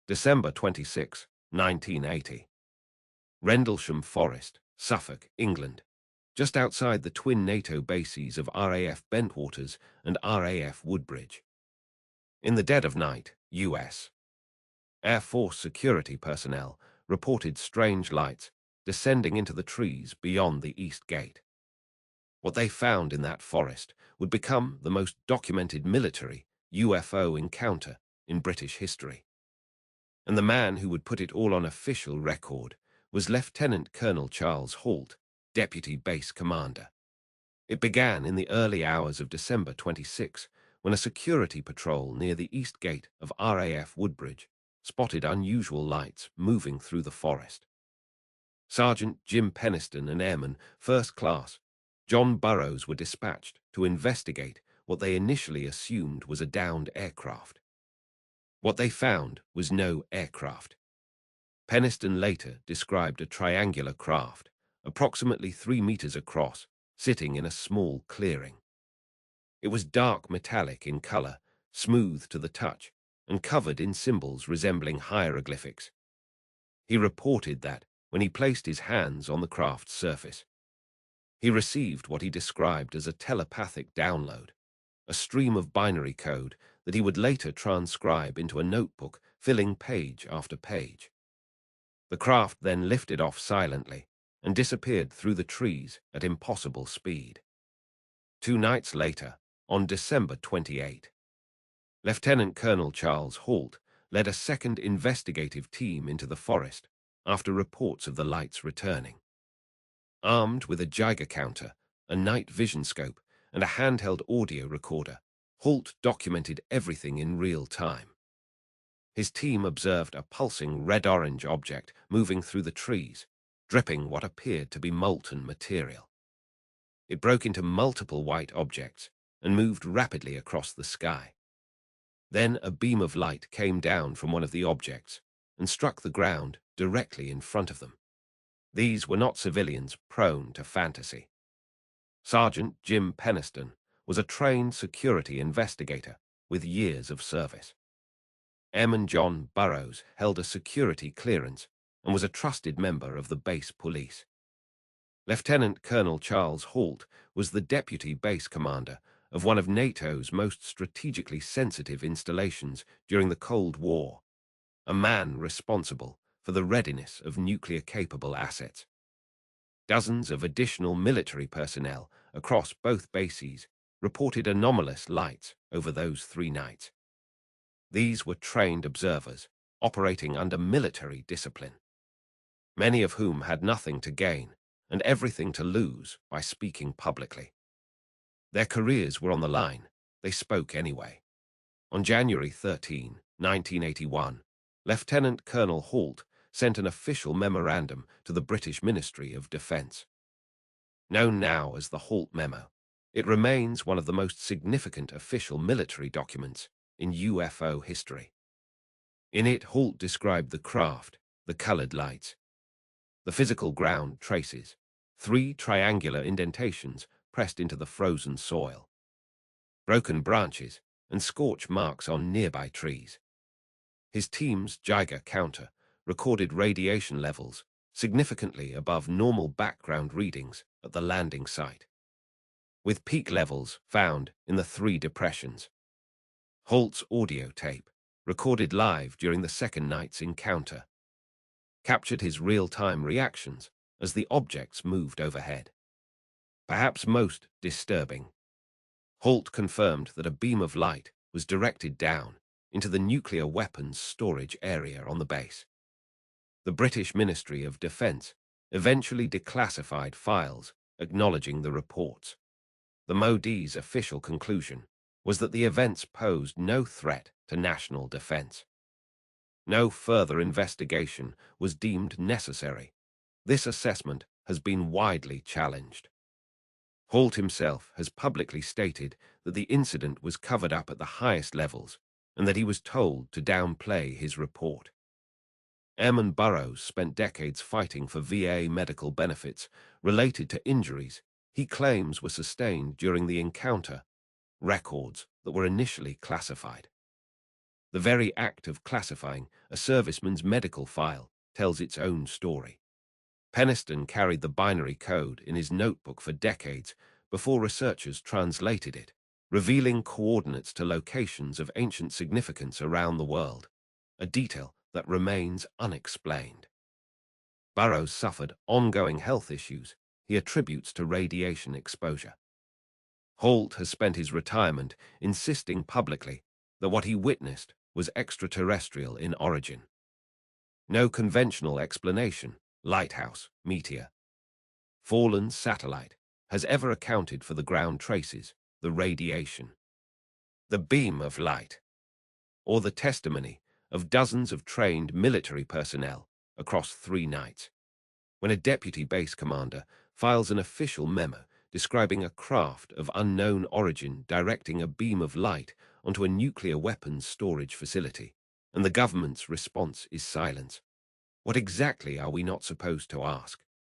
December 26, 1980. Rendlesham Forest, Suffolk, England, just outside the twin NATO bases of RAF Bentwaters and RAF Woodbridge. In the dead of night, U.S. Air Force security personnel reported strange lights descending into the trees beyond the East Gate. What they found in that forest would become the most documented military UFO encounter in British history. And the man who would put it all on official record was Lieutenant Colonel Charles Halt, Deputy Base Commander. It began in the early hours of December 26, when a security patrol near the East Gate of RAF Woodbridge spotted unusual lights moving through the forest. Sergeant Jim Penniston and Airman First Class John Burroughs were dispatched to investigate what they initially assumed was a downed aircraft. What they found was no aircraft. Penniston later described a triangular craft, approximately 3 meters across, sitting in a small clearing. It was dark metallic in color, smooth to the touch, and covered in symbols resembling hieroglyphics. He reported that, when he placed his hands on the craft's surface, he received what he described as a telepathic download, a stream of binary code that he would later transcribe into a notebook, filling page after page. The craft then lifted off silently and disappeared through the trees at impossible speed. 2 nights later, on December 28, Lieutenant Colonel Charles Halt led a second investigative team into the forest after reports of the lights returning. Armed with a Geiger counter, a night vision scope, and a handheld audio recorder, Halt documented everything in real time. His team observed a pulsing red-orange object moving through the trees, dripping what appeared to be molten material. It broke into multiple white objects and moved rapidly across the sky. Then a beam of light came down from one of the objects and struck the ground directly in front of them. These were not civilians prone to fantasy. Sergeant Jim Penniston was a trained security investigator with years of service. Airman John Burroughs held a security clearance and was a trusted member of the base police. Lieutenant Colonel Charles Halt was the deputy base commander of one of NATO's most strategically sensitive installations during the Cold War, a man responsible for the readiness of nuclear-capable assets. Dozens of additional military personnel across both bases reported anomalous lights over those 3 nights. These were trained observers operating under military discipline, many of whom had nothing to gain and everything to lose by speaking publicly. Their careers were on the line. They spoke anyway. On January 13, 1981, Lieutenant Colonel Halt sent an official memorandum to the British Ministry of Defence. Known now as the Halt Memo, it remains one of the most significant official military documents in UFO history. In it, Halt described the craft, the colored lights, the physical ground traces, 3 triangular indentations pressed into the frozen soil, broken branches, and scorch marks on nearby trees. His team's Geiger counter recorded radiation levels significantly above normal background readings at the landing site, with peak levels found in the 3 depressions. Halt's audio tape, recorded live during the second night's encounter, captured his real-time reactions as the objects moved overhead. Perhaps most disturbing, Halt confirmed that a beam of light was directed down into the nuclear weapons storage area on the base. The British Ministry of Defence eventually declassified files acknowledging the reports. The MOD's official conclusion was that the events posed no threat to national defence. No further investigation was deemed necessary. This assessment has been widely challenged. Halt himself has publicly stated that the incident was covered up at the highest levels and that he was told to downplay his report. Airman Burroughs spent decades fighting for VA medical benefits related to injuries he claims were sustained during the encounter, records that were initially classified. The very act of classifying a serviceman's medical file tells its own story. Penniston carried the binary code in his notebook for decades before researchers translated it, revealing coordinates to locations of ancient significance around the world, a detail that remains unexplained. Burroughs suffered ongoing health issues he attributes to radiation exposure. Halt has spent his retirement insisting publicly that what he witnessed was extraterrestrial in origin. No conventional explanation, lighthouse, meteor, fallen satellite, has ever accounted for the ground traces, the radiation, the beam of light, or the testimony of dozens of trained military personnel across 3 nights. When a deputy base commander files an official memo describing a craft of unknown origin directing a beam of light onto a nuclear weapons storage facility, and the government's response is silence, what exactly are we not supposed to ask?